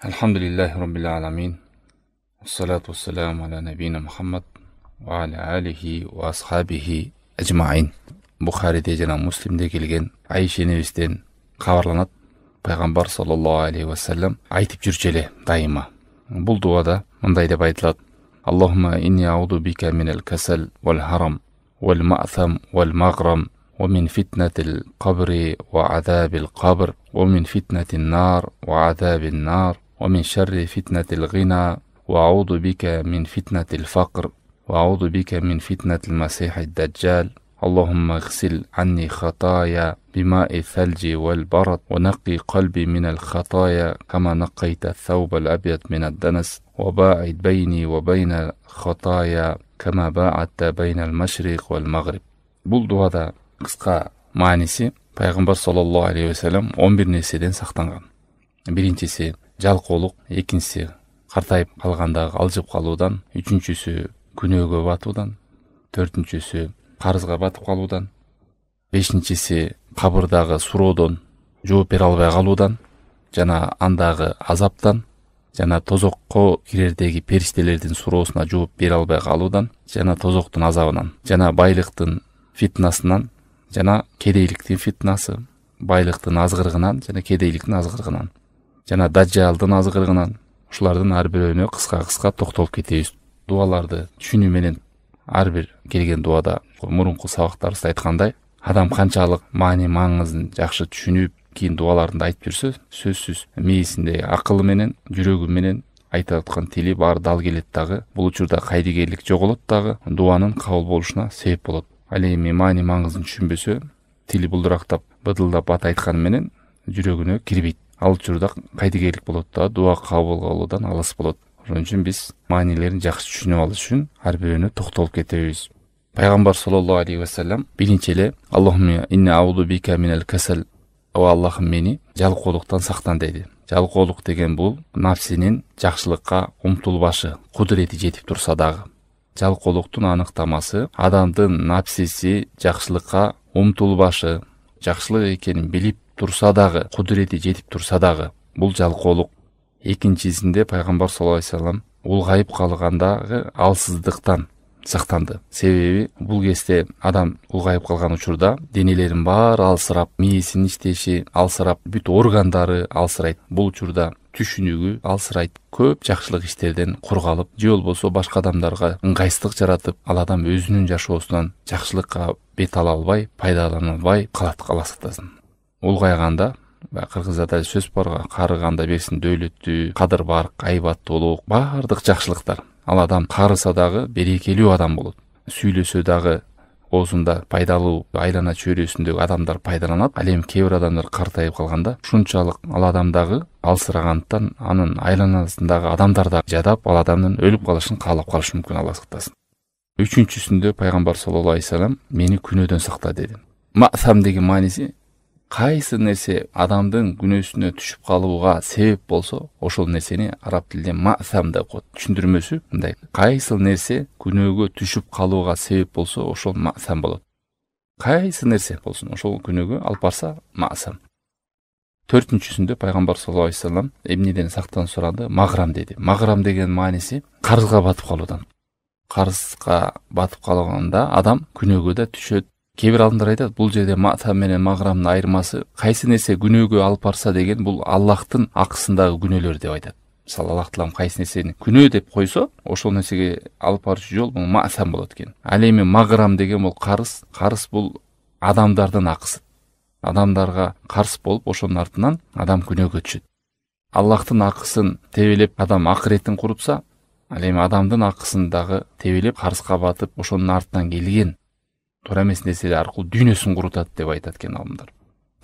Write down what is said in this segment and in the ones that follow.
Elhamdülillahi Rabbil alamin. Salatu vesselamu ala nebiyina Muhammed ve ala alihi ve ashabihi ecmain. Bukhari'de jana Muslim'de kelgen Ayşe nebisten kabarlanat. Peygamber sallallahu aleyhi ve sellem aytip жүрчү daima. Bul duada mындай деп aytilat. Allahumma inni a'udhu bika minel kasal wal haram wal ma'tham wal maghram ve min fitnetil kabri ve azabil kabr ve min fitnetin nar ve azabil nar ve min şerri fitnetil gina ve a'udhu bika min fitnetil fakr ve a'udhu bika min fitnetil mesihid deccal. اللهم اغسل عني خطايا بماء الثلج والبرد ونقي قلبي من الخطايا كما نقيت الثوب الأبيض من الدنس وباعد بيني وبين الخطايا كما باعدت بين المشرق والمغرب. Бұл дуада қысқа манisi Пайғамбар саллаллаху алейхи ва саллям 11 нәрседен сақтанған. Біріншісі жалқаулық, екіншісі қартайып қалғандағы алжып қалудан, үшіншісі күнәға батудан, төртіншісі қарызға батып қалудан, бешіншісі қабырдағы сұраудан, жооп бере албай қалудан, жана андағы азаптан, жана тозокко кирердеги периштелердин суроосуна жооп бере албай қалудан, жана тозоктун азабынан, жана байлыктын фитнасынан, жана кедейликтин фитнасы, байлыктын азгырыгынан, жана кедейликтин азгырыгынан, жана даджалдын азгырыгынан, ушулардын ар бирөөнө кыска токтолуп кетебиз. Дуаларды түшүнүү менен ар бир келген дуада мурунку сабактарыбызда айткандай, адам канчалык маани маңызын жакшы түшүнүп, кийин дуаларында айтып жүрсө, сөзсүз мээсинде акылы менен, жүрөгү менен айтып аткан тили баары дал келет дагы, бул учурда кайдыгерлик жоголот дагы, дуанын кабыл болушуна себеп болот. Ал эми маани маңызын түшүнбөсө, тили булдурактап, быдылдап бат айтканы менен жүрөгүнө кирбейт. Ал учурда кайдыгерлик болот да, дуа кабыл болуудан алыс болот. Ошон үчүн биз маанилерин жакшы түшүнүп алыш үчүн ар бирөөнө токтолуп кетебиз. Пайгамбар саллаллаху алейхи ва саллям биринчи эле Аллахумма инни аузу бика минал касал, о Аллахым мени жалкоолуктан сактан деди. Жалкоолук деген бул нафсинин жакшылыкка умтулбашы, кудурети жетип турса дагы. Жалкоолуктун аныктамасы адамдын нафсиси жакшылыкка умтулбашы, жакшылык экенин билип турса дагы, кудурети жетип турса дагы, бул жалкоолук. Экинчисинде Пайгамбар саллаллаху алейхи ва саллям улгайып калгандагы алсыздыктан сактанды. Себеби бул кезде адам улгайып калган учурда денелерин баары алсырап, мээсинин иштеши алсырап, бүт органдары алсырайт. Бул учурда түшүнүгү алсырайт. Көп жакшылык иштерден кур калып, же болбосо башка адамдарга ыңгайсыздык жаратып, ал адам өзүнүн жашоосунан жакшылыкка бет ала албай, пайдалана албай калат каласыктасын. Улгайганда кыргызда сөз бар, карыганда берсин дөөлөттү, кадыр барк, айбаттуулук, баардык жакшылыктар. Ал адам карыса дагы берекелүү адам болот. Сүйлөсө дагы оозунда пайдалуу, айлана чөйрөсүндөгү адамдар пайдаланат. Ал эми кээ бир адамдар картайып калганда ушунчалык ал адамдагы алсырагандыктан анын айланасындагы адамдар да жадап, ал адамдын өлүп калышын каалап калышы мүмкүн, Алла сактасын. Үчүнчүсүндө Пайгамбар саллаллаху алейхи ва саллям мени күнөөдөн сакта деди. Маъсам деген мааниси кайсы нерсе адамдын күнөөсүнө түшүп калууга себеп болсо, ошол нерсени араб тилинде маъсам деп коет. Түшүндүрмөсү мындай: кайсы нерсе күнөөгө түшүп калууга себеп болсо, ошол маъсам болот. Кайсы нерсе болсун, ошол күнөөгө алып барса маъсам. Төртүнчүсүндө Пайгамбар саллаллаху алейхи ва саллям эмнеден сактан суранды? Маграм деди. Маграм деген мааниси карызга батып калуудан. Карызга батып калганда адам күнөөгө да түшөт. Кээ бир адамдар айтат, бул жерде маъсам менен маграмдын айырмасы кайсы нерсе күнөөгө алып барса деген, бул Аллахтын акысындагы күнөөлөр деп айтат. Мисалы, Аллах таалам кайсы нерсени күнөө деп койсо, ошол нерсеге алып барчу жол бул маъсам болот экен. Ал эми маграм деген бул карыз. Карыз бул адамдардын акысы. Адамдарга карыз болуп, ошонун артынан адам күнөөгө түшөт. Аллахтын акысын тебелеп адам акыретин курутса, ал эми адамдын акысын дагы тебелеп карызга батып, ошонун артынан келген туура эмес нерселер аркылуу дүйнөсүн курутат деп айтат экен алымдар.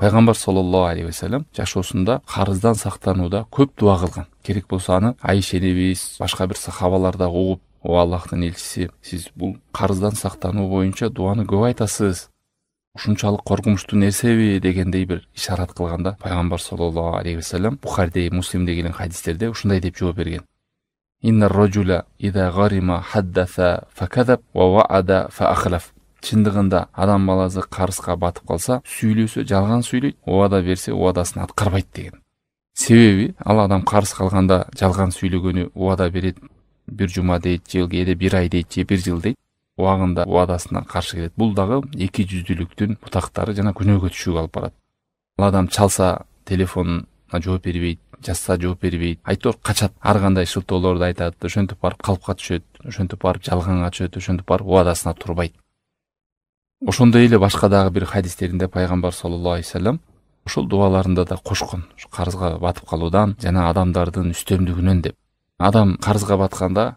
Пайгамбар саллаллаху алейхи ва саллям жашоосунда карыздан сактанууда көп дуа кылган. Керек болсо аны Айше небиз, башка бир сахабалар да угуп, о Аллахтын элчиси, сиз бул карыздан сактануу боюнча дуаны көп айтасыз. Ушунчалык коркунучтуу нерсеби дегендей бир ишарат кылганда, Пайгамбар саллаллаху алейхи ва саллям Бухариде, Муслимде келген хадистерде ушундай деп жооп берген: Иннар раджула иза гарима хаддаса факадаб ва ваада фаахлаф. Чындыгында адам баласы карызга батып калса, сүйлөсө жалган сүйлөйт, убада берсе убадасын аткарбайт деген. Себеби ал адам карыз калганда жалган сүйлөгөнү убада берет, бир жума дейт, же кээде бир ай дейт, же бир жыл дейт. Убагында убадасына каршы келет. Бул дагы эки жүздүүлүктүн бутактары жана күнөөгө түшүүгө алып барат. Ал адам чалса телефонуна жооп бербейт, жазса жооп бербейт, айтор качат, ар кандай шылтоолорду айтат, ошентип барып калпка түшөт, ошентип барып жалганга түшөт, ошентип барып убадасына турбайт. Ошондой эле башка дагы бир хадистеринде пайгамбар саллаллаху алейхи вассалам ушул дубаларында да кошкон, карызга батып калуудан жана адамдардын үстөмдүгүнөн деп. Адам карызга батканда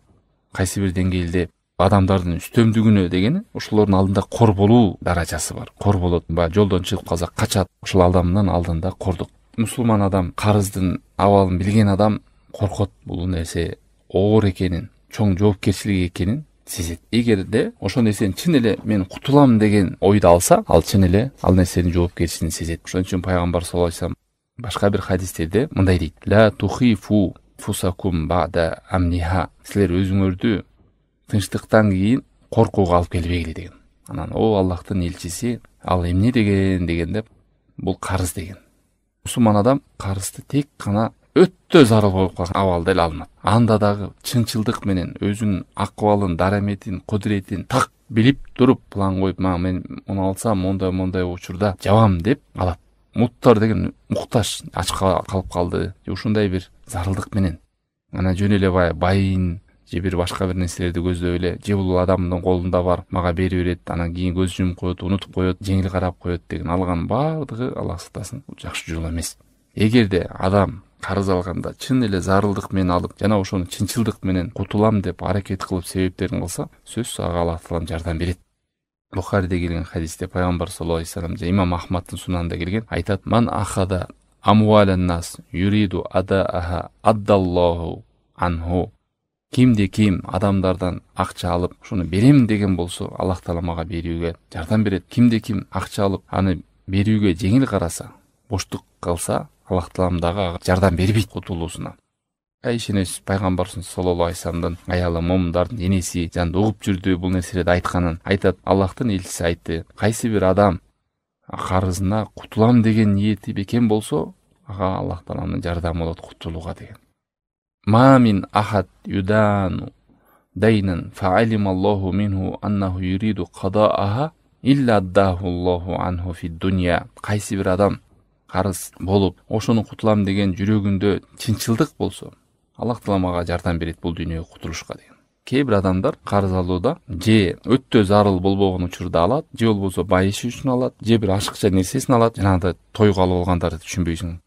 кайсы бир деңгээлде адамдардын үстөмдүгүнө дегени ошолордун алдында кор болуу даражасы бар. Кор болот, баягы жолдон чыгып калса качат, ошол адамдын алдында кордук. Мусулман адам, карыздын абалын билген адам коркот, бул нерсе оор экенин, чоң жоопкерчилик экенин сезет. Эгерде ошол нерсени чын эле мен кутулам деген ойду алса, ал чын эле ал нерсенин жоопкерчилигин сезет. Ошон үчүн пайгамбар саллаллаху алейхи вассалам башка бир хадистерде мындай дейт: "Ла тухифу фусакум бада амниха". Силер өзүңөрдү тынчтыктан кийин коркууга алып келбегиле деген. Анан о Аллахтын элчиси, ал эмне дегенде бул карыз деген. Мусулман адам карызды тек гана өтө зарыл болуп калган абалда эле алынат. Анда дагы чынчылдык менен өзүнүн акыбалын, дараметин, кудуретин так билип туруп план коюп, мен муну алсам мондай учурда жабам деп алат. Муттар деген муктаж, ачка калып калды, ушундай бир зарылдык менен анан жөн эле байын же бир башка бир нерселерди көздөп эле, же бул адамдын колунда бар, мага бере берет, анан кийин көз жумуп коет, унутуп коет, жеңил карап коет деген алган баардыгы Аллах сактасын, жакшы жол эмес. Эгерде адам карыз алганда чын эле зарылдык менен алып, жана ошону чынчылдык менен кутулам деп аракет кылып себептерин кылса, сөзсүз ага Аллах таалам жардам берет. Бухариде келген хадисте пайгамбар саллаллаху алейхи вассалам же имам Ахмадтын сунанында келген, айтат: "Ман ахада амвалан нас юриду адааха аддаллаху анху". Кимде ким адамдардан акча алып, ошону берем деген болсо, Аллах таала мага берүүгө жардам берет. Кимде ким акча алып, аны берүүгө жеңил караса, боштук калса, Аллах таалам дагы жардам бербейт кутулуусуна. Айшенес пайгамбар саллаллаху алейхи вассаламдын аялы, момундардын энеси жанында угуп жүрдү, бул нерселерди айтканын айтат. Аллахтын элчиси айтты: "Кайсы бир адам карызына кутулам деген ниети бекем болсо, ага Аллах тааланын жардамы болот кутулууга" деген. "Ма мин ахад юдану дайнан фа'алим Аллаху минху аннаху юриду кадааха илля аддаху Аллаху анху фид дунья". Кайсы бир адам карыз болуп, ошону кутулам деген жүрөгүндө чынчылдык болсо, Аллах таала мага жардам берет бул дүйнөгө кутулушка деген. Кээ бир адамдар карыз алууда же өтө зарыл болбогон учурда алат, же болбосо байышы үчүн алат, же бир ашыкча нерсесин алат, жанагындай тойго алып алгандарды түшүнбөйсүң.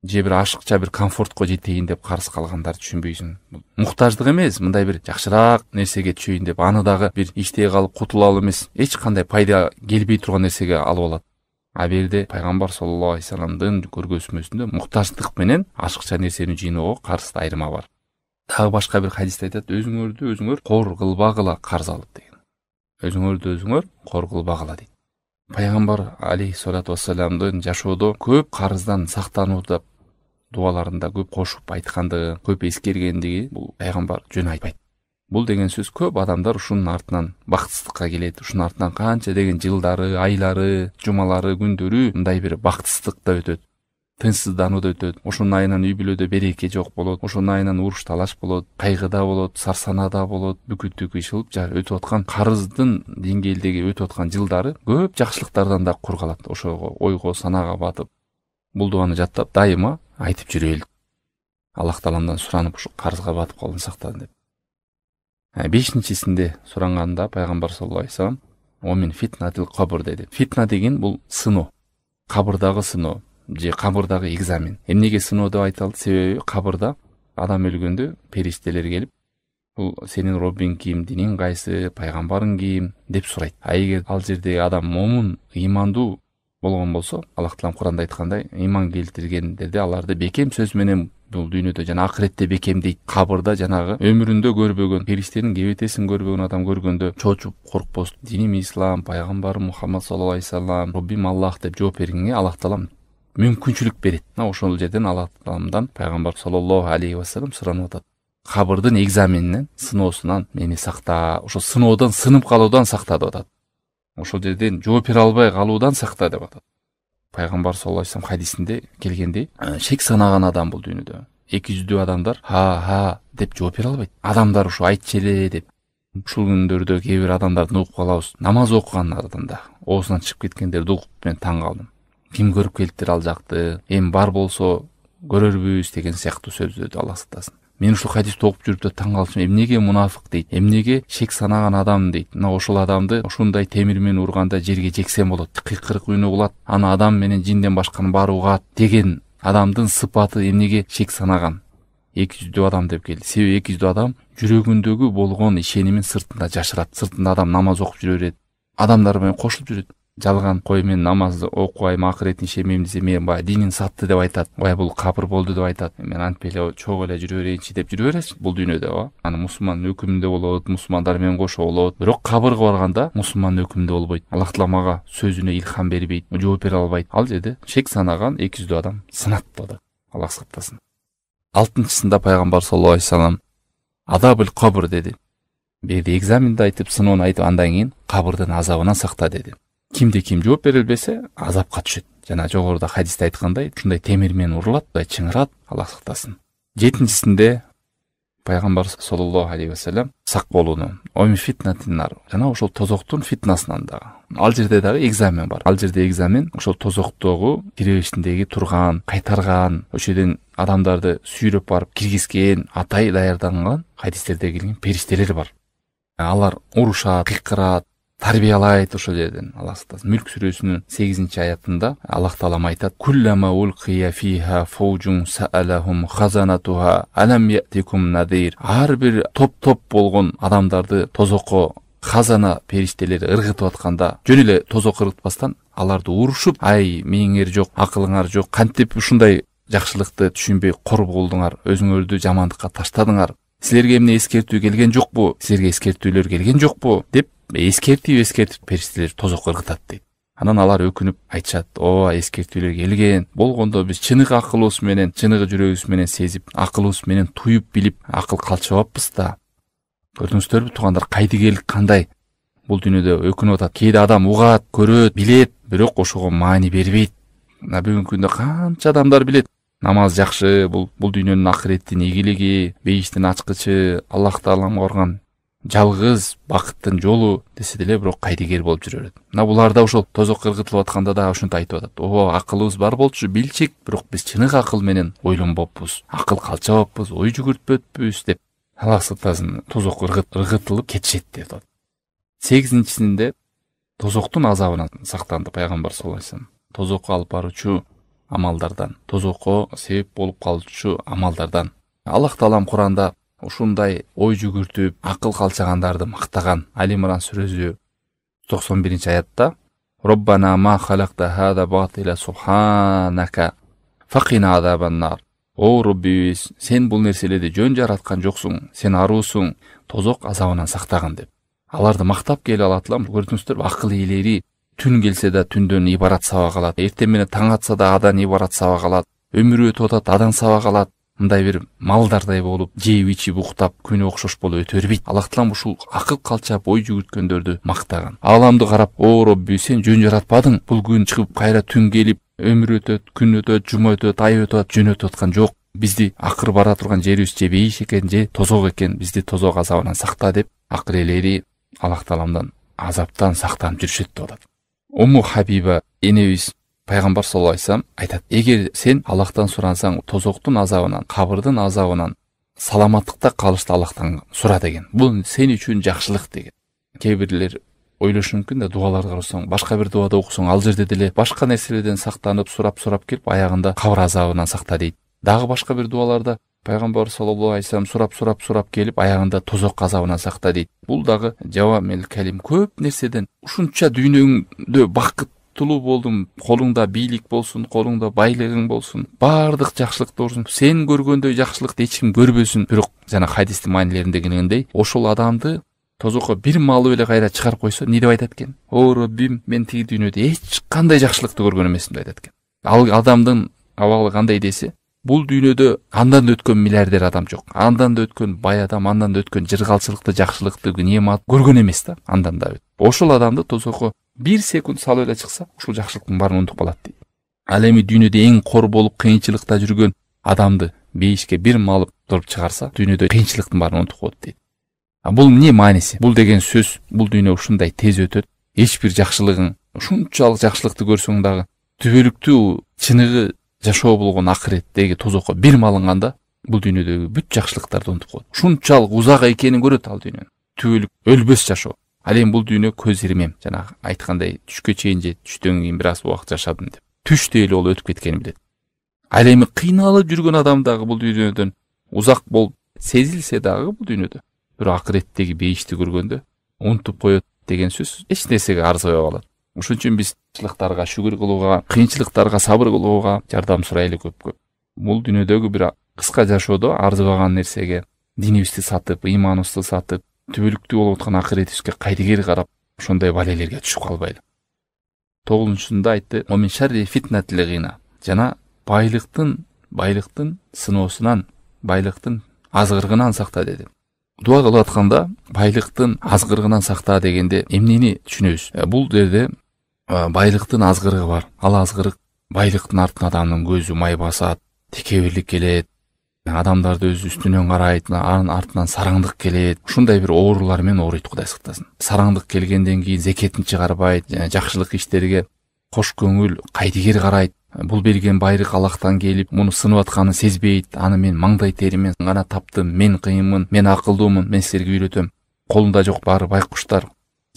Же бир ашыкча бир комфортко жетейин деп карыз калгандарды түшүнбөйсүң. Муктаждык эмес, мындай бир жакшыраак нерсеге түшөйүн деп, аны дагы бир иштей калып кутулалуу эмес, эч кандай пайда келбей турган нерсеге алып алат. А берде пайгамбар саллаллаху алейхи вассаламдын көргөзмөсүндө муктаждык менен ашыкча нерсени жыйноого карызда айырма бар. Дагы башка бир хадисте айтат: "Өзүңөрдү өзүңөр кор кылбагыла карыз алып" деген. Өзүңөрдү өзүңөр кор кылбагыла дейт. Пайгамбар алейхиссалату вассаламдын жашоодо көп карыздан сактанууда дубаларында көп кошуп айткандыгы, көп эскергендиги бул пайгамбар жөн айтпайт. Бул деген сөз көп адамдар ушунун артынан бактысыздыкка келет. Ушунун артынан канча деген жылдары, айлары, жумалары, күндөрү мындай бир бактысыздыкта өтөт. Тынчсызданууда өтөт. Ошонун айынан үй бүлөдө береке жок болот. Ошонун айынан уруш талаш болот, кайгыда болот, сарсанада болот. Бүкүттүк ишылып өтүп аткан карыздын деңгээлдеги өтүп аткан жылдары көп жакшылыктардан да кур калат. Ошого ойго, санага батып, бул дуаны жаттап дайыма айтып жүрөлү. Аллах тааландан суранып ушу карызга батып калган сактан деп. 5-синде суранганда пайгамбар саллаллаху алейхи вассалам "Омин фитнатил кабр" деди. Фитна деген бул сыноо. Кабырдагы сыноо же кабырдагы экзамен. Эмнеге сыноо деп айтылды? Себеби кабырда адам өлгөндө периштелер келип, бул сенин Роббиң ким, диниң кайсы, пайгамбарың ким деп сурайт. А эгер ал жерде адам момун, ыймандуу болгон болсо, Аллах таалам Куранда айткандай, ыйман келтиргендерде аларды бекем сөз менен бул дүйнөдө жана акыретте бекем дейт. Кабырда жанагы өмүрүндө көрбөгөн, периштенин кебетесин көрбөгөн адам көргөндө чочуп коркпос, диним ислам, пайгамбарым Мухаммад саллаллаху алейхи вассалам, Роббим Аллах деп жооп бергенге Аллах таалам мүмкүнчүлүк берет. Ошол жерден Аллах тааламдан пайгамбар саллаллаху алейхи вассалам суранып атат: "Кабырдын экзаменинен, сыноосунан мени сакта, ошо сыноодон сынып калуудан сакта" деп атат. Ошол жерден жооп бере албай калуудан сакта деп атат. Пайгамбар саллаллаху алейхи вассалам хадисинде келгендей, шек санаган адам бул дүйнөдө. 200 адамдар ха деп жооп бере албайт. Адамдар ушу айтчы эле деп. Ушул күндөрдө кээ бир адамдарды угуп калабыз. Намаз окугандардан да оозунан чыгып кеткендерди угуп мен таң калдым. Ким көрүп келиптир ал жакты? Эми бар болсо көрөрбүз деген сыяктуу сөздөрдү Аллах сактасын. Мен ушул хадисти окуп жүрүп да таң калчумун. Эмнеге мунафык дейт? Эмнеге шек санаган адам дейт? Мына ошол адамды ушундай темир менен урганда жерге жексем болот. Кыйкырык үнү кылат. Аны адам менен жинден башканы баары угат деген адамдын сыпаты эмнеге шек санаган? 200 адам деп келди. Себеби 200 адам жүрөгүндөгү болгон ишенимин сыртында жашырат. Сыртында адам намаз окуп жүрө берет. Адамдар менен кошулуп жүрөт. Жалган кой мен намазды окубайм, акыретин ишенбейм десе мен баягы динин сатты деп айтат. Бая бул кабыр болду деп айтат. Мен антип эле чогуу эле жүрө берейинчи деп жүрө берет бул дүйнөдө. Аны мусулман өкүмүндө болот, мусулмандар менен кошо болот. Бирок кабырга барганда мусулман өкүмүндө болбойт. Аллах таала мага сөзүнө илхам бербейт, жооп бере албайт. Ал жерде шек санаган 200 адам сынаттады. Аллах сактасын. 6-чысында пайгамбар саллаллаху алейхи вассалам адабыл кабр деди. Беди экзаменди айтып, сыноон айтып, андан кийин кабырдын азабынан сакта деди. Кимде ким жооп бере албесе азапка түшөт. Жана жогоруда хадисте айткандай, ушундай темир менен урулат, чыңырат, Аллах сактасын. 7-чисинде пайгамбар саллаллаху алейхи вассалам сак болууну, ойми фитнатиннар, жана ошол тозоктун фитнасынан дагы. Ал жерде дагы экзамен бар. Ал жерде экзамен ошол тозоктогу киребиштиндеги турган, кайтарган, ошодон адамдарды сүйрөп барып киргизген, атай даярданган хадистерде келген периштелер бар. Алар урушат, кыйкырат, тарбиялайт ошол жерден. Аллах сактасын. Мүлк сүрөсүнүн 8-аятында Аллах таалам айтат: "Куллама улқия фиха фаужун саалахум хазанатуха алам я'тикум надир." Ар бир топ болгон адамдарды тозокко хазана периштелери ыргытып атканда, жөн эле тозок ыргытпастан аларды урушуп, "Ай, мээңер жок, акылыңар жок, кантип ушундай жакшылыкты түшүнбөй кор болдуңар, өзүңөрдү жамандыкка таштадыңар? Силерге эмне эскертүү келген жокпу? Силерге эскертүүлөр келген жокпу?" деп эскертип периштелер тозок ыргытат дейт. Анан алар өкүнүп айтышат: "Ооба, эскертүүлөр келген. Болгондо биз чыныгы акылыбыз менен, чыныгы жүрөгүбүз менен сезип, акылыбыз менен туюп билип, акыл калчыбаппыз да. Көрдүңүздөрбү туугандар, кайдыгерлик кандай? Бул дүйнөдө өкүнүп атат. Кээде адам угат, көрөт, билет, бирок ошого маани бербейт. Мына бүгүнкү күндө канча адамдар билет. Намаз жакшы, бул дүйнөнүн акыреттин ийгилиги, бейиштин ачкычы, Аллах Таалам коргон жалгыз бакыттын жолу десе деле, бирок кайдыгер болуп жүрө берет. Мына булар да ошол тозок ыргытылып атканда да ушинтип айтып атат: "Ооба, акылыбыз бар болчу, билчек, бирок биз чыныгы акыл менен ойлонбоппуз, акыл калчабаппыз, ой жүгүртпөппүз" деп. Аллах сактасын, тозок ыргытылып кетишет деп атат. 8-чисинде тозоктун азабынан сактанды пайгамбар саллаллаху алейхи вассалам. Тозокко алып баруучу амалдардан, тозокко себеп болуп калуучу амалдардан. Аллах Таалам Куранда ушундай ой жүгүртүп, акыл калчагандарды мактаган. Али Имран сүрөсү 91-аятта: "Роббана ма халакта хада батила субханака факина азабан-нар." О Роббибиз, сен бул нерселерди жөн жараткан жоксуң, сен аруусуң, тозок азабынан сактаган деп. Аларды мактап келе алатлам. Көрдүңүздөр, акыл ээлери түн келсе да түндөн ибарат сабак алат. Эртең менен таң атса да адан ибарат сабак алат. Өмүрү өтүп атат, адан сабак алат. Мындай бир малдардай болуп, жеп ичип уктап, күнү окшош болуп өтө бербейт. Аллах Таалам ушул акыл калчап, ой жүгүрткөндөрдү мактаган. Аламды карап: "О Робби, сен жөн жаратпадың? Бул күн чыгып, кайра түн келип, өмүр өтөт, күн өтөт, жума өтөт, ай өтөт, жөн өтүп аткан жок. Бизди акыр бара турган жерибиз же бейиш экен, же тозок экен, бизди тозок азабынан сакта" деп акыл ээлери Аллах Тааламдан азаптан сактанып жүрүшөт деп атат. Умму Хабиба энебиз пайгамбар саллаллаху алейхи вассалам айтат: "Эгер сен Аллахтан сурансаң, тозоктун азабынан, кабырдын азабынан саламаттыкта калышты Аллахтан сура" деген. Бул сен үчүн жакшылык деген. Кээ бирлер ойлошу мүмкүн да, дуаларды карасаң, башка бир дуада окусаң, ал жерде деле башка нерселерден сактанып, сурап келип, аягында кабыр азабынан сакта дейт. Дагы башка бир дуаларда пайгамбар саллаллаху алейхи вассалам сурап келип, аягында тозок азабынан сакта дейт. Бул дагы жавамел калим, көп нерседен. Ушунча дүйнөңдө бакыттуу болдум, колуңда бийлик болсун, колуңда байлыгың болсун, баардык жакшылыкты болсун, сен көргөндөй жакшылыкты эч ким көрбөсүн. Бирок жана хадистин маанилеринде келгендей, ошол адамды тозокко бир малып эле кайра чыгарып койсо, эмне деп айтат экен? "О Роббим, мен тиги дүйнөдө эч кандай жакшылыкты көргөн эмесмин" деп айтат экен. Ал адамдын абалы кандай десе, бул дүйнөдө андан өткөн миллиардер адам жок. Андан өткөн бай адам, андан өткөн жыргалчылыкты, жакшылыкты, неемат көргөн эмес да, андан да. Ошол адамды тозокко 1 секунд салып эле чыкса, ушул жакшылыктын баарын унутуп калат дейт. Ал эми дүйнөдө эң кор болуп кыйынчылыкта жүргөн адамды бейишке бир малып туруп чыгарса, дүйнөдө кыйынчылыктын баарын унутуп коет дейт. Бул эмне мааниси? Бул деген сөз, бул дүйнө ушундай тез өтөт. Эч бир жакшылыгың, ушунчалык жакшылыкты көрсөң дагы түбөлүктүү чыныгы жашоо болгон акыреттеги тозокко бир малынганда, бул дүйнөдөгү бүт жакшылыктарды унутуп коет. Ушунчалык узак экенин көрөт ал дүйнөнүн. Түбөлүк өлбөс жашоо. Ал эми бул дүйнө көз ирмем, жанагы айткандай түшкө чейин же түштөн кийин бир аз убакыт жашадым деп. Түш дейли ол өтүп кеткенин билет. Ал эми кыйналып жүргөн адам дагы бул дүйнөдөн узак болуп сезилсе дагы бул дүйнөдө бир акыреттеги бейишти көргөндө унутуп коет деген сөз эч нерсеге арзыбай калат. Ошон үчүн биз кыйынчылыктарга шүгүр кылууга, кыйынчылыктарга сабыр кылууга жардам сурайлы көп. Бул дүйнөдөгү бир кыска жашоодо арзыбаган нерсеге динибизди сатып, ыйманыбызды сатып, түбөлүктүү болуп аткан акыретибизге кайдыгер карап, ошондой балелерге түшүп калбайлы. 9-сунда айтты: "Омин шарри фитнатил гина", жана байлыктын сыноосунан, байлыктын азгырыгынан сакта деди. Дуа кылып атканда байлыктын азгырыгынан сакта дегенде эмнени түшүнөбүз? Бул жерде байлыктын азгырыгы бар. Ал азгырык байлыктын артына адамдын көзү май басат, текебирлик келет, адамдарды өз үстүнөн карайт, анын артынан сараңдык келет. Ушундай бир оорулар менен ооруйт, Кудай сактасын. Сараңдык келгенден кийин зекетин чыгарбайт, жакшылык иштерге кош көңүл, кайдыгер карайт. Бул берген байрык Аллахтан келип, муну сынып атканын сезбейт. Аны мен маңдай теримен гана таптым, мен кыйынмын, мен акылдуумун, мен силерге үйрөтөм. Колумда жок баары байкуштар,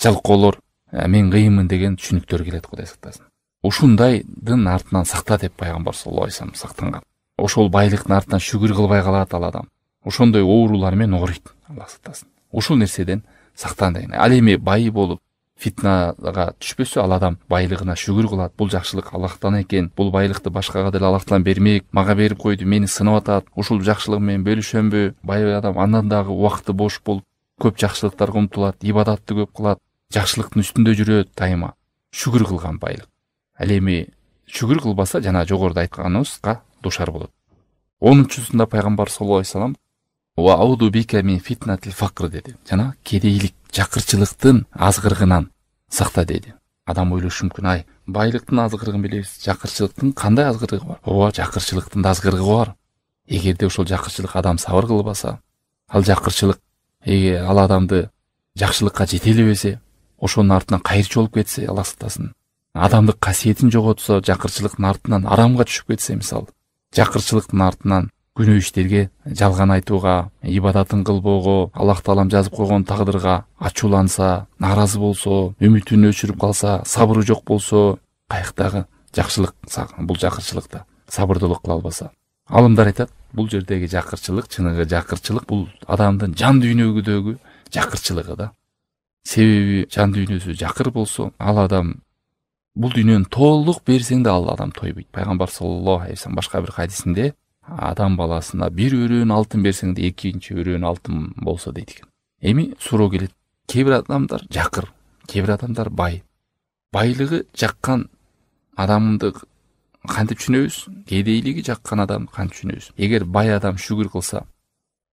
жалкоолор, мен кыйынмын деген түшүнүктөр келет, Кудай сактасын. Ушундайдын артынан сакта деп пайгамбар саллаллаху алейхи вассалам сактанган. Ошол байлыктын артынан шүгүр кылбай калат ал адам. Ошондой оорулар менен ооруйт, Аллах сактасын. Ушул нерседен сактан деген. Ал эми бай болуп фитнага түшпөсө, ал адам байлыгына шүгүр кылат. Бул жакшылык Аллахтан экен. Бул байлыкты башкага деле Аллахтан бермек, мага берип койду, мени сынап атат. Ушул жакшылык менен бөлүшөмбү? Бай адам андан дагы убакыты бош болуп, көп жакшылыктарга умтулат, ибадатты көп кылат, жакшылыктын үстүндө жүрөт дайыма. Шүгүр кылган байлык. Ал эми шүгүр кылбаса, жана жогоруда айтканыбызга душар болот. 10-сунда пайгамбар саллаллаху алейхи вассалам "Ва ауду бика мин фитнатил факр" деди. Жана кедейлик, жакырчылыктын азгырыгынан сакта деди. Адам ойлошу мүмкүн, ай, байлыктын азгырыгын билебиз, жакырчылыктын кандай азгырыгы бар? Ооба, жакырчылыктын да азгырыгы бар. Эгерде ошол жакырчылык адам сабыр кылбаса, ал жакырчылык ал адамды жакшылыкка жетелебесе, ошонун артынан кайырчы болуп кетсе, Аллах сактасын. Адамдык касиетин жоготсо, жакырчылыктын артынан арамга түшүп кетсе, мисалы, жакырчылыктын артынан күнөө иштерге, жалган айтууга, ибадатын кылбоого, Аллах таалам жазып койгон тагдырга ачууланса, наразы болсо, үмүтүн өчүрүп калса, сабыры жок болсо, каяктагы жакшылык бул жакырчылыкта сабырдуулук кыла албаса. Алымдар айтат, бул жердеги жакырчылык, чыныгы жакырчылык бул адамдын жан дүйнөгүдөгү жакырчылыгы да. Себеби жан дүйнөсү жакыр болсо, ал адам бул дүйнөнү толук берсең да ал адам тойбойт. Пайгамбар саллаллаху алейхи вассалам башка бир хадисинде адам баласына бир өрөөн алтын берсең да экинчи өрөөн алтын болсо дейт экен. Эми суроо келет. Кээ бир адамдар жакыр, кээ бир адамдар бай. Байлыгы жаккан адамды кантип түшүнөбүз? Кедейлиги жаккан адам кантип түшүнөбүз? Эгер бай адам шүгүр кылса,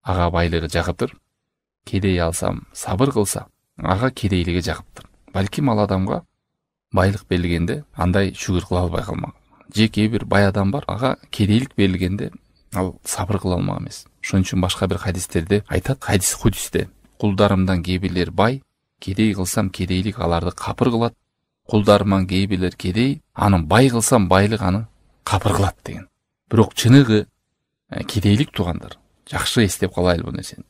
ага байлыгы жагыптыр. Кедей алсам сабыр кылса, ага кедейлиги жагыптыр. Балким ал адамга байлык берилгенде андай шүгүр кыла албай калмак. Же кээ бир бай адам бар, ага кедейлик берилгенде ал сабыр кыла алмак эмес. Ошон үчүн башка бир хадистерде айтат, хадис худисте, кулдарымдан кээ бирлер бай, кедей кылсам кедейлик аларды капыр кылат. Кулдарымдан кээ бирлер кедей, анын бай кылсам байлык аны капыр кылат деген. Бирок чыныгы кедейлик туугандар, жакшы эстеп калайлы бул нерсени.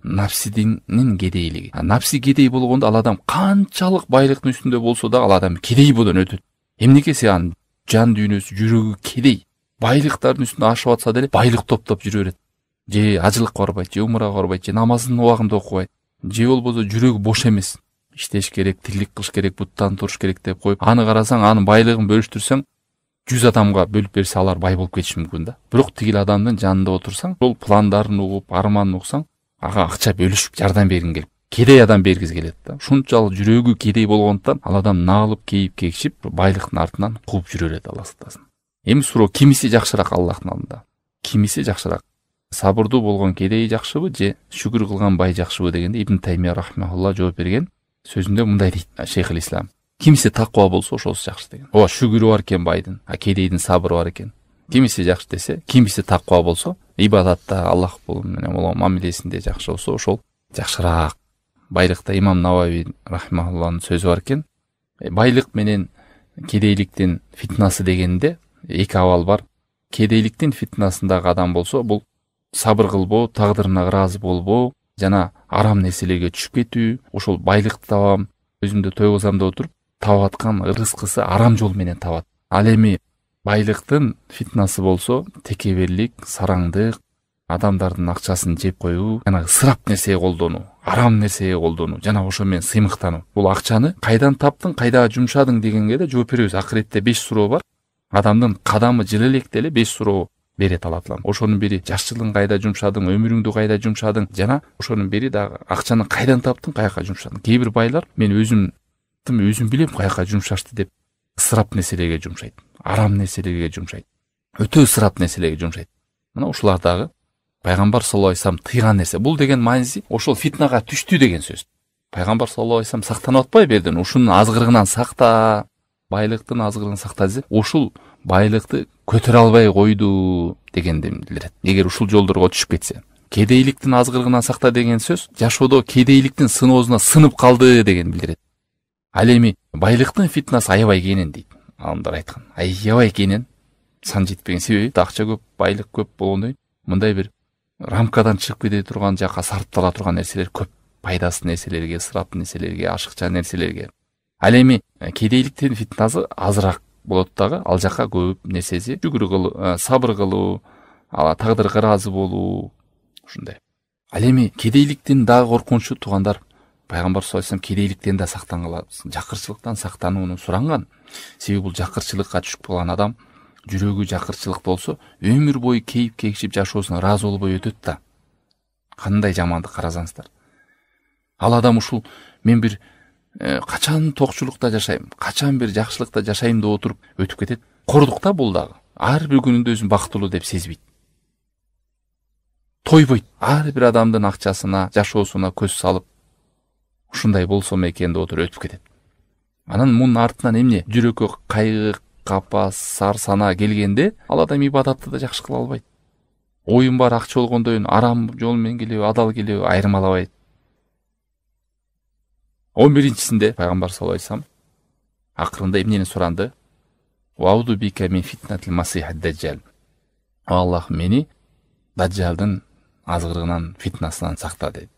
Напсидин кедейлиги. Напси кедей болгондо ал адам канчалык байлыктын үстүндө болсо да ал адам кедей болон өтөт. Эмнеге анын жан дүйнөсү, жүрөгү кедей. Байлыктардын үстүндө ашып атса деле байлык топтоп жүрө берет. Же ажылыкка барбайт, же умрага барбайт, же намазын убагында окубайт, же болбосо жүрөгү бош эмес. Иштеш керек, тирлик кылыш керек, буттан туруш керек деп коюп, аны карасаң, анын байлыгын бөлүштүрсөң, 100 адамга бөлүп берсе алар бай болуп кетиши мүмкүн да. Бирок тигил адамдын жанында отурсаң, ол пландарын угуп, арманын уксаң, ага акча бөлүшүп жардам бергин келип, кедей адам бергиз келет да. Ушунчалык жүрөгү кедей болгондуктан ал адам наалып, кейип, кекшип, байлыктын артынан кууп жүрө берет, Аллах сактасын. Эми суроо, кимиси жакшыраак Аллахтын алдында? Кимиси жакшыраак? Сабырдуу болгон кедей жакшыбы же шүгүр кылган бай жакшыбы дегенде Ибн Таймия рахмахулла жооп берген сөзүндө мындай дейт, Шейхул Ислам. Кимиси таква болсо ошосу жакшы деген. Ооба шүгүрү бар экен байдын, кедейдин сабыры бар экен. Кимиси жакшы десе, кимиси таква болсо, ибадатта, Аллах менен болгон мамилесинде жакшы болсо, ошол жакшыраак. Байлыкта имам Навави рахимахуллахнын сөзү бар экен. Байлык менен кедейликтин фитнасы дегенде эки абал бар. Кедейликтин фитнасындагы адам болсо, бул сабыр кылбоо, тагдырына ыраазы болбоо, жана арам нерселерге түшүп кетүү, ошол байлыкты табам, өзүмдү тойгузам деп отуруп, таап аткан рызкысы арам жол менен табат. Ал эми байлыктын фитнасы болсо, текеберлик, сараңдык, адамдардын акчасын жеп коюу, жана ысырап нерсеге колдонуу, арам нерсеге колдонуу, жана ошо менен сыймыктануу. Бул акчаны кайдан таптың, кайда жумшадың дегенге да жооп беребиз. Акыретте 5 суроо бар. Адамдын кадамы жылы электе эле 5 суроо берет Алла. Ошонун бири жашчылыгын кайда жумшадың, өмүрүңдү кайда жумшадың, жана ошонун бири дагы акчаны кайдан таптың, каяка жумшадың. Кээ бир байлар мен өзүм билем каяка жумшашты деп ысырап нерселерге жумшайт, арам нерселерге жумшайт, өтө ысырап нерселерге жумшайт. Мына ушулар дагы пайгамбар саллаллаху алейхи вассалам тыйган нерсе. Бул деген майнзи ошол фитнага түштү деген сөз. Пайгамбар саллаллаху алейхи вассалам сактанып атпайбы берден? Ушунун азгырыгынан сакта, байлыктын азгырыгынан сакта десе, ушул байлыкты көтөрө албай койду дегенди билдирет. Эгер ушул жолдорго түшүп кетсе, кедейликтин азгырыгынан сакта деген сөз жашоодо кедейликтин сыноосуна сынып калды деген билдирет. Ал эми байлыктын фитнасы аябай кенен дейт. Адамдар айткан. Аябай кенен, сан жетпеген себеби акча көп, байлык көп болгондой, мындай бир рамкадан чыгып кете турган жака сарптала турган нерселер көп. Пайдасыз нерселерге, ысырап нерселерге, ашыкча нерселерге. Ал эми кедейликтин фитнасы азыраак болот дагы, ал жака көп нерсеси шүгүр кылуу, сабыр кылуу, тагдырга ыраазы болуу, ушундай. Ал эми кедейликтин дагы коркунучу туугандар, пайгамбар саллаллаху алейхи вассалам кедейликтен да сактангыла, жакырчылыктан сактанууну суранган. Себеби бул жакырчылыкка түшүп калган адам, жүрөгү жакырчылыкта болсо, өмүр бою кейип кекшип жашоосуна ыраазы болбой өтөт да. Кандай жамандык карасаңыздар. Ал адам ушул мен бир качан токчулукта жашайм, качан бир жакшылыкта жашайм деп отуруп өтүп кетет. Кордукта бул дагы. Ар бир күнүндө өзүн бактылуу деп сезбейт. Тойбойт. Ар бир адамдын акчасына, жашоосуна көз салып, ушундай болсом экен деп отуруп өтүп кетет. Анан мунун артынан эмне? Жүрөккө кайгы, капа, сар сана келгенде, ал адам ибадатты да жакшы кыла албайт. Оюн бар акча болгондойун арам жол менен келеби, адал келеби айырмалабайт. 11-синде пайгамбар саллаллаху алейхи вассалам акырында эмнени суранды? Вауду бика мин фитнатил масих ад-даджал. Аллах мени даджалдын азгырыгынан, фитнасынан сакта dedi.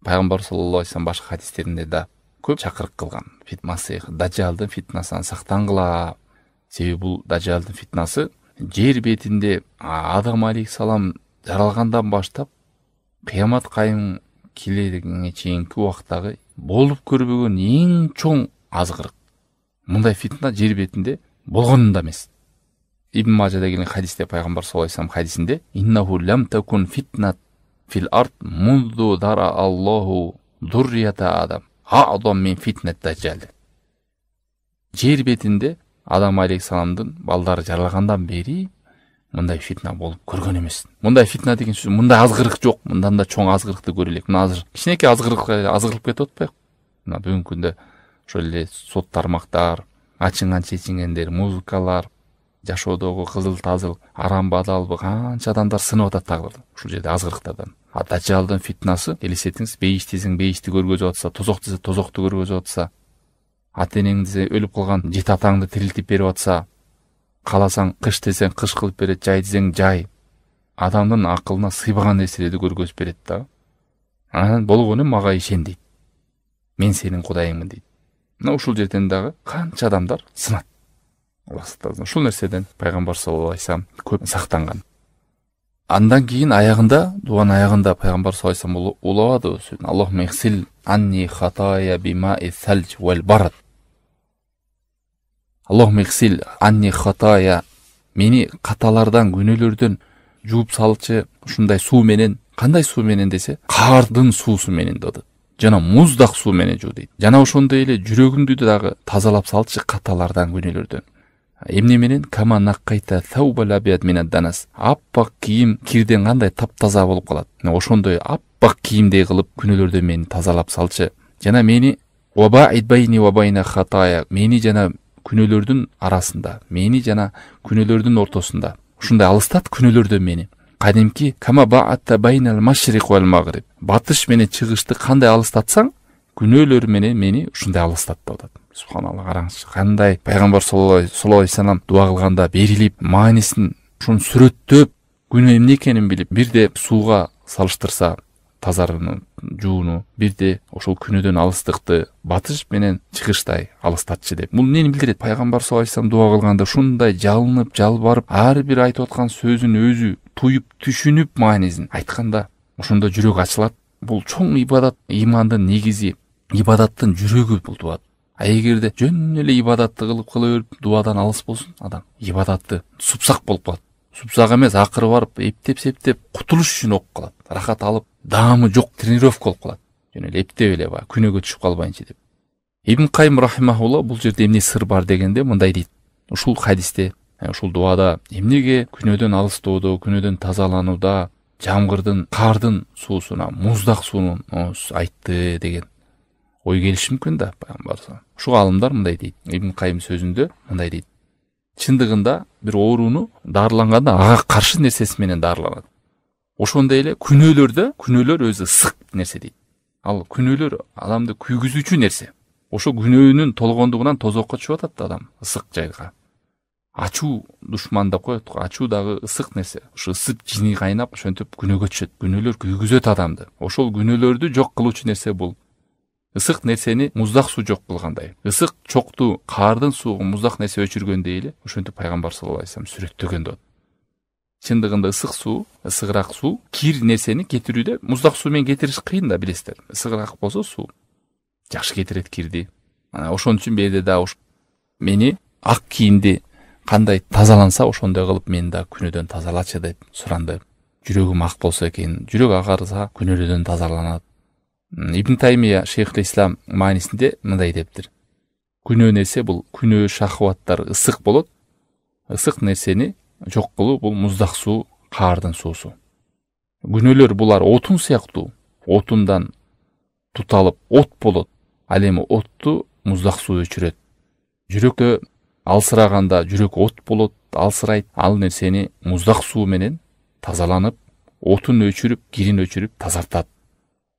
Пайгамбар саллаллаху алейхи вассалам башка хадистеринде да көп чакырык кылган. Масих даджалдын фитнасынан сактангыла. Себеби бул даджалдын фитнасы жер бетинде Адам алейхиссалам жаралгандан баштап кыямат кайым келерге чейинки убактагы болуп көрбөгөн эң чоң азгырык. Мындай фитна жер бетинде болгонунда эмес. Ибн Мажада келген хадисте пайгамбар саллаллаху алейхи вассалам хадисинде иннаху лам такун фитнат фил ард мунду дара Аллаху зуррията Адам а'зам мин фитнат даджал. Жер бетинде Адам алейхиссаламдын балдары жаралгандан бери мындай фитна болуп көргөн эмес. Мындай фитна деген сөз, мындай азгырык жок. Мындан да чоң азгырыкты көрө элек. Мына азыр кичинекей азгырылып кетип атпайбы? Мына бүгүнкү күндө ошол эле сот тармактар, ачынган чечингендер, музыкалар, жашоодогу кызыл тазыл, арам бадалбы канча адамдар сынып атат тагдырды. Ушул жерде азгырыктардан. Даджалдын фитнасы, элестетиңиз, бейиш десең бейишти көргөзүп атса, тозок десе тозокту көргөзүп атса, ата-энең десе өлүп калган жет атаңды тирилтип берип атса, каласаң кыш десең кыш кылып берет, жай десең жай. Адамдын акылына сыйбаган нерселерди көргөзүп берет да. Анан болгону мага ишен дейт. Мен сенин кудайыңмын дейт. Мына ушул жерден дагы канча адамдар сынат. Аллах сактасын. Ушул нерседен пайгамбар саллаллаху алейхи вассалам көп сактанган. Андан кийин аягында, дуан аягында пайгамбар саллаллаху алейхи вассалам улабады. Аллахумма ихсил анни хатая бима'i салж вал барад. Аллахумма ихсил анни хатая, мени каталардан, күнөөлөрдөн жууп салчы ушундай суу менен. Кандай суу менен десе, кардын суусу менен dedi. Жана муздак суу менен жуу дейт. Жана ошондой эле жүрөгүңдү дагы тазалап салчы каталардан, күнөөлөрдөн. Эмне менен? Кама наккайта таубал абият минад данас. Аппак кийим кирден кандай таптаза болуп калат. Ошондой аппак кийимдей кылып күнөөлөрдөн мени тазалап салчы. Жана мени Wa ba'id bayni wa bayna khataya. Meni жана күнөөлөрдүн арасында, мени жана күнөөлөрдүн ортосунда. Ушундай алыстат күнөөлөрдөн мени. Кадимки кама бa'атта байнал машриq wal maghrib. Батыш менен чыгышты кандай алыстатсаң, күнөөлөр менен мени ушундай алыстат деп атат. Субханалла, караңызчы. Кандай пайгамбар саллаллаху алейхи вассалам дуа кылганда берилип, маанисин ушуну сүрөттөп, күнөө эмне экенин билип, бирде сууга салыштырса тазарууну, жууну, бирде ошол күнөөдөн алыстыкты батыш менен чыгыштай алыстатчы деп. Бул эмнени билдирет? Пайгамбар саллаллаху алейхи вассалам дуа кылганда ушундай жалынып, жалбарып, ар бир айтып аткан сөзүн өзү туюп, түшүнүп маанисин айтканда, ошондо жүрөк ачылат. Бул чоң ибадат, имандын негизи, ибадаттын жүрөгү бул дуа. А эгерде жөн эле ибадатты кылып берип, дуадан алыс болсун адам, ибадатты супсак болуп калат. Супсак эмес, акыры барып, эптеп кутулуш үчүн окуп калат. Рахат алып, даамы жок тренировка болуп калат. Жөн эле эптеп эле баягы күнөөгө түшүп калбайынчы деп. Ибн Кайым рахимахулла бул жерде эмне сыр бар дегенде мындай дейт. Ушул хадисте, ушул дуада эмнеге күнөөдөн алыстоодо, күнөөдөн тазаланууда жамгырдын, кардын суусуна, муздак сууну айтты деген ой келиши мүмкүн да пайгамбар. Ушул алымдар мындай дейт. Ибн Кайым сөзүндө мындай дейт. Чындыгында бир ооруну дарыланганда ага каршы нерсеси менен дарыланат. Ошондой эле күнөөлөр өзү ысык нерсе дейт. Ал күнөөлөр адамды күйгүзүүчү нерсе. Ошо күнөөнүн толгондугунан тозокко чыгып атат адам, ысык жайга. Ачуу душман деп коет, ачуу дагы ысык нерсе. Ошо ысып жини кайнап, ошентип күнөөгө түшөт. Күнөөлөр күйгүзөт адамды. Ошол күнөөлөрдү жок кылуучу нерсе бул. Ысык нерсени муздак суу жок кылгандай. Ысык чокту кардын сууга муздак нерсе өчүргөндөй эле ошентип пайгамбар саллаллаху алейхи вассалам сүрөттөгөн деп. Чындыгында ысык суу, ысыгыраак суу кир нерсени кетирүүдө муздак суу менен кетириш кыйын да, билесиздер. Ысыгыраак болсо суу жакшы кетирет кирди. Ошон үчүн беде да мени ак кийимди кандай тазаланса ошондой кылып мени да күнөөдөн тазалачы деп суранды. Жүрөгүм ак болсо экен, жүрөк агарса күнөөдөн тазаланат. Ибн Таймия Шейхул Ислам маанисинде мындай дептир. Күнөө нерсе бул күнөө шахваттар ысык болот. Ысык нерсени жок кылуу бул муздак суу, кардын суусу. Күнөөлөр булар отун сыяктуу. Отундан туталып от болот. Ал эми отту муздак суу өчүрөт. Жүрөккө алсыраганда жүрөк от болот, алсырайт. Ал нерсени муздак суу менен тазаланып, отун өчүрүп, кирин өчүрүп тазартат.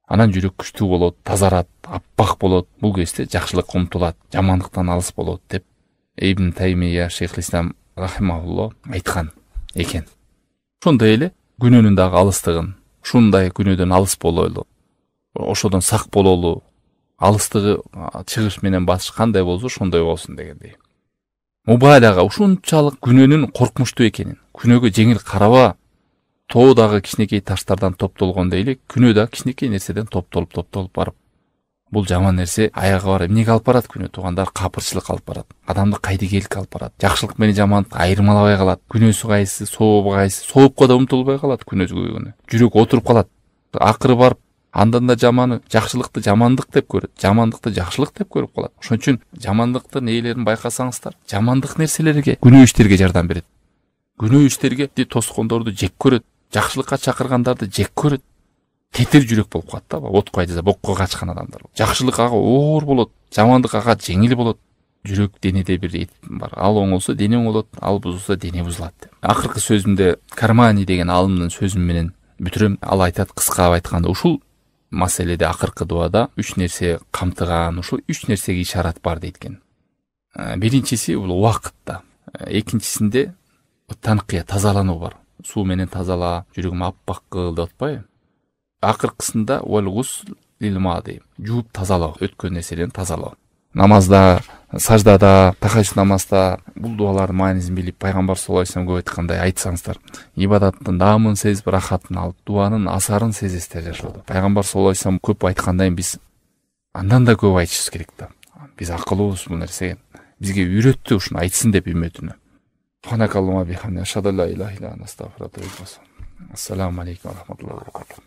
Анан жүрөк күчтүү болот, тазарат, аппак болот. Бул кезде жакшылыкка умтулат, жамандыктан алыс болот деп Ибн Таймия Шейхул Ислам рахимахулла айткан экен. Ошондой эле күнөөнүн дагы алыстыгын, ушундай күнөөдөн алыс бололу, ошодон сак бололу, алыстыгы чыгыш менен басыш кандай болсо ошондой болсун дегендей. Мубалага ушунчалык күнөөнүн коркунучтуу экенин, күнөөгө жеңил караба, тоо дагы кичинекей таштардан топтолгондой эле күнөө да кичинекей нерседен топтолуп барып, бул жаман нерсе аягы бар. Эмнеге алып барат күнөө? Туугандар капырчылык алып барат. Адамды кайдыгейлик алып барат. Жакшылык менен жамандык айырмалабай калат. Күнөөсү кайсы, сообу кайсы, соопко да умтулбай калат күнөөсү. Жүрөк отуруп калат. Акыры барып андан да жаманы жакшылыкты жамандык деп көрөт, жамандыкты жакшылык деп көрүп калат. Ошон үчүн жамандыктын ээлерин байкасаңыздар, жамандык нерселерге, күнөө иштерге жардам берет. Күнөө иштерге тоскондорду жек көрөт, жакшылыкка чакыргандарды жек көрөт. Тетир жүрөк болуп калат да, отко айдаса бокко качкан адамдар. Жакшылык ага оор болот, жамандык ага жеңил болот. Жүрөк денеде бир эт бар. Ал оңолсо дене оңолот, ал бузулса дене бузулат деп. Акыркы сөзүмдө Кармани деген алымдын сөзү менен бүтүрөм. Ал айтат, кыскап айтканда, ушул маселеде акыркы дуада 3 нерсе камтыган, ушул 3 нерсеге ишарат бар дейт. Биринчиси бул убакытта, экинчисинде танкыя тазалануу бар. Суу менен тазала, жүрөгүм аппак кыл деп атпайбы? Акыркысында вал гусл лил мади, жууп тазалоо, өткөн нерселерди тазалоо. Намазда, саждада, тахажжуд намазда бул дуалардын маанисин билип, пайгамбар саллаллаху алейхи вассалам көп айткандай айтсаңыздар, ибадаттын даамын сезип, рахатын алып, дуанын асарын сезесиздер жашоодо. Пайгамбар саллаллаху алейхи вассалам көп айткандай биз андан да көп айтышыбыз керек да. Биз акылыбыз бул нерсеге. Бизге үйрөттү ушуну айтсын деп үмөтүнө. Ассаламу алейкум ва рахматуллахи ва баракатух.